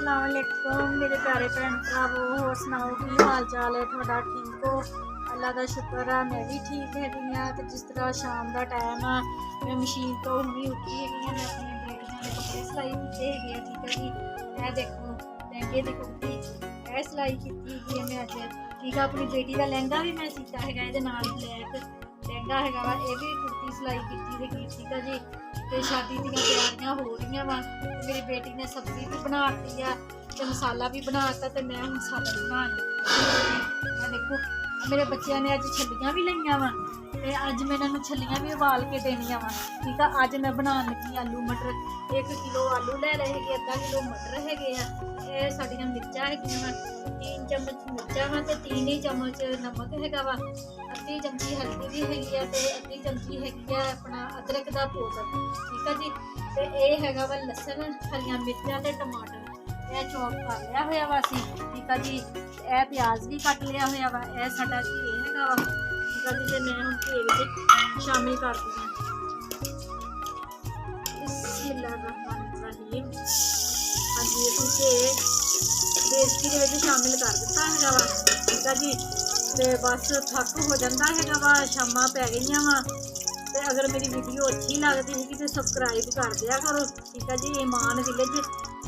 अस्सलाम वालेकुम मेरे प्यारे भैन भरावो, होर सनाओ की हाल चाल है थोड़ा? ठीक हो? अल्लाह का शुक्र है मैं भी ठीक हैगी हाँ। तो जिस तरह शाम का टाइम है मैं मशीन तो हुई उठी हैगी हाँ। मैं अपनी बेटियां के कपड़े सिलाई कीते हैगे आ। ठीक है जी, यह देखो लहंगे की कुर्ती यह सिलाई की मैं अज। ठीक है, अपनी बेटी का लहंगा भी मैं सीता है ये ब्लैक लहंगा है वा, ये भी कुर्ती सिलाई की। ठीक है जी, तो शादी दी तैयारियां हो रही वा। मेरी बेटी ने सब्जी भी बनाती है तो मसाला भी बनाता, तो मैं हूँ सालन बना ली। देखो मेरे बच्चों ने अज छलियां भी लिया वा, तो अज मैं इन्होंने छलियां भी उबाल के देनिया वा। ठीक है, अज मैं बना लगी आलू मटर। 1 किलो आलू ले रहे हैं, अद्धा किलो मटर है, साड़ियाँ मिर्चा है, 3 चम्मच मिर्चा वा, तो 3 ही चम्मच नमक है वा, अद्धी चमची हल्दी भी हैगी है, तो अद्धी चमची हैगी है अपना अदरक का पाउडर। ठीक है जी, तो यह है वा लसन, हरिया मिर्चा तो टमाटर यह चॉप कर लिया हुआ वा असी। ठीक है जी, यह प्याज भी कट लिया हुआ वा, यह साडा घी है वा। ठीक है जी, तो मैं हम घी में शामिल कर दी। बिस्मिल्लाहिर्रहमानिर्रहीम। हाँ जी, घी बेसकी के शामिल कर दिता है वा। ठीक है जी, तो बस थक हो जाता है वा, शामां पै गई वा। तो अगर मेरी वीडियो अच्छी लगती है तो सबसक्राइब कर दिया करो। ठीक है जी, ईमान विलेज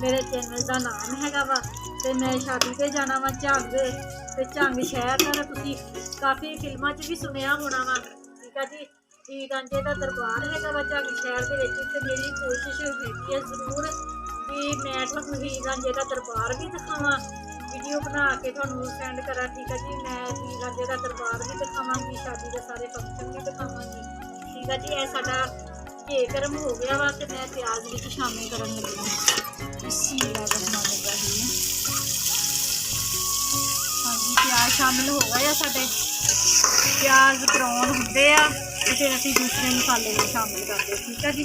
मेरे चैनल का नाम है वा। तो मैं शादी से जाना वा झंग, तो झंग शहर का तुसी काफ़ी फिल्मों भी सुनिया होना वा। ठीक है जी, हीर रांझे का दरबार है वा झंग शहर के। मेरी कोशिश हैगी है जरूर भी मैं थोड़ा हीर रांझे का दरबार भी दिखावा, वीडियो बना के थोड़ा सेंड करा। ठीक है जी, मैं हीर रांझे का दरबार भी दिखावगी, शादी के सारे फंक्शन भी दिखावगी। ठीक है जी, यह साडा घी गर्म हो गया वा, तो मैं प्याज भी शामिल कर लगी। हाँ जी, प्याज शामिल हो गए साडे, प्याज ब्राउन होंदे आ तो फिर असीं दूसरे मसाले भी शामिल करते। ठीक है जी,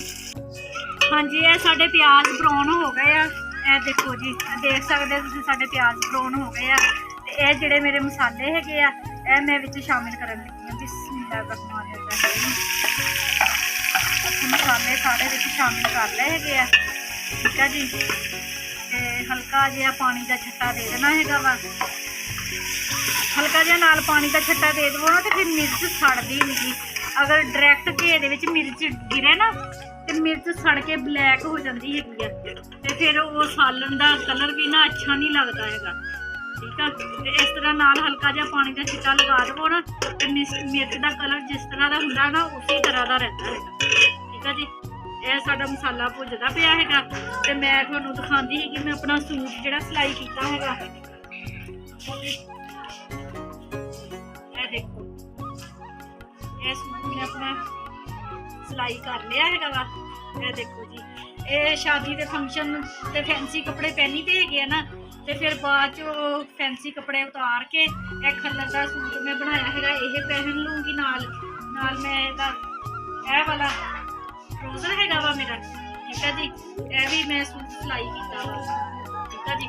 हाँ जी, यह साडे प्याज ब्राउन हो गए आ। यह देखो जी, देख सकते तुसीं साडे प्याज ब्राउन हो गए आ। ते यह जिहड़े मेरे मसाले हैगे आ यह मैं विच शामिल करन लगी हां। बिस्मिल्लाहिर्रहमानिर्रहीम। मसाले सारे विच शामिल कर ले हैगे आ। ठीक है जी, ते हल्का जिहा पानी का छट्टा दे देना हैगा वा। हल्का जिहा नाल पानी का छट्टा दे देवो ना तो फिर मिर्च सड़दी नहीं। अगर डायरैक्ट घी दे विच मिर्च गिरे ना तो मिर्च सड़ के ब्लैक हो जाती है, तो फिर वो सालन का कलर भी ना अच्छा नहीं लगता है। ठीक है, तो इस तरह नाल हल्का जिहा पानी का छिट्टा लगा दो ना तो मिर्च का कलर जिस तरह का होंदा ना उसी तरह का रहता है। ठीक है जी, यह साडा मसाला भुजदा पिया है, तो मैं तुहानूं दिखांदी ही कि मैं अपना सूट जिहड़ा सिलाई कीता है। देखो यह सूट मैं अपना सिलाई कर लिया है वा। यह देखो जी, ये शादी के फंक्शन ते फैंसी कपड़े पहनी ते है ना, तो फिर बाद चो फैंसी कपड़े उतार के एक कलर का सूट मैं बनाया है, ये पहन लूँगी। नाल मैं यह वाला ट्राउजर है वा मेरा। ठीक है जी, यह भी मैं सूट सिलाई किया वा। ठीक है जी,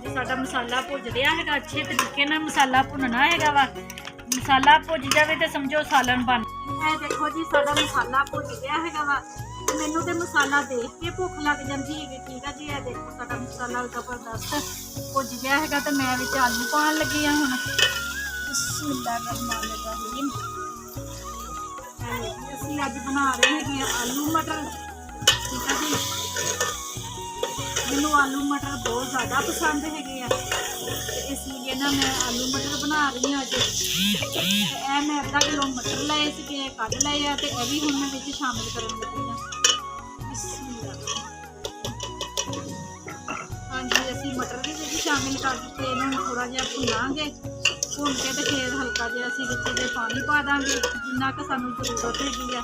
साडा मसाला भुज रहा है, अच्छे तरीके नाल मसाला भुनना है वा। मसाला भुज जाए तो समझो सालन बन। देखो जी, साडा मसाला भुज गया है वा, मैनू तो मसाला देख के भुख लग जाती है। ठीक है जी, यह देखो साडा मसाला जबरदस्त भुज गया है, तो मैं विच आलू पान लगी हाँ हुण। बिस्मिल्लाहिर्रहमानिर्रहीम। असीं अज बना रहे हैं आलू मटर। ठीक है जी, मैनू आलू मटर बहुत ज़्यादा पसंद है, इसलिए ना मैं आलू मटर बना रही हूँ अज। मैं अद्धा किलो मटर लाए थे, कढ़ लाए आ, तो यह भी हुण मैं विच शामिल कर लगी हाँ। हाँ जी, असीं मटर भी विच शामिल कर दिते, इन्होंने थोड़ा जिहा भुनांगे, भुन के तो फिर हल्का जिहा असीं विच पानी पा देंगे जिन्ना क सानूं जरूरत हैगी आ।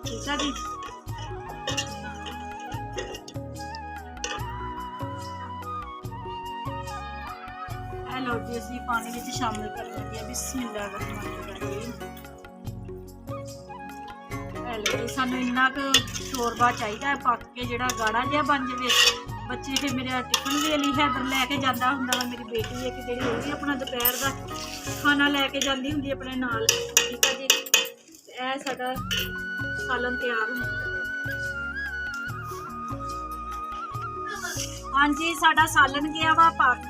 ठीक है जी, लो जी, असीं पानी विच शामिल कर लगे। बिस्मिल्लाहिर्रहमानिर्रहीम। लो जी, सानूं इन्ना क शोरबा चाहिए पक के जिहड़ा गाढ़ा जिहा बन जाए। बच्चे फिर मेरा टिफन भी अली हैदर लैके जाता हुंदा वा, मेरी बेटी है कि जिहड़ी वो भी अपना दोपहर का खाना लैके जाती हुंदी अपने नाल। ठीक है जी, यह साडा सालन तैयार हो हाँ जी, साडा सालन गया वा पक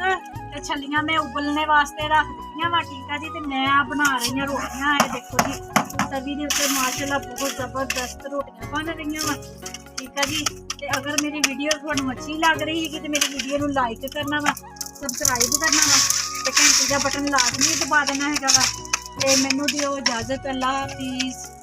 ते छलियां मैं उबलने वास्ते रख दित्तियां वा। ठीक है जी, ते मैं बना रही हूं रोटियां। ये देखो जी तवी दे उत्ते माशाल्लाह बहुत जबरदस्त रोटियां बन रही वा। ठीक है जी, ते अगर मेरी वीडियो तुहानू अच्छी लग रही है तो मेरी वीडियो नू लाइक करना वा, सबसक्राइब करना वा ते घंटी दा बटन लाजमी दबा देना हैगा वा। ते मैनू दिओ इजाजत। अल्लाह हाफिज़।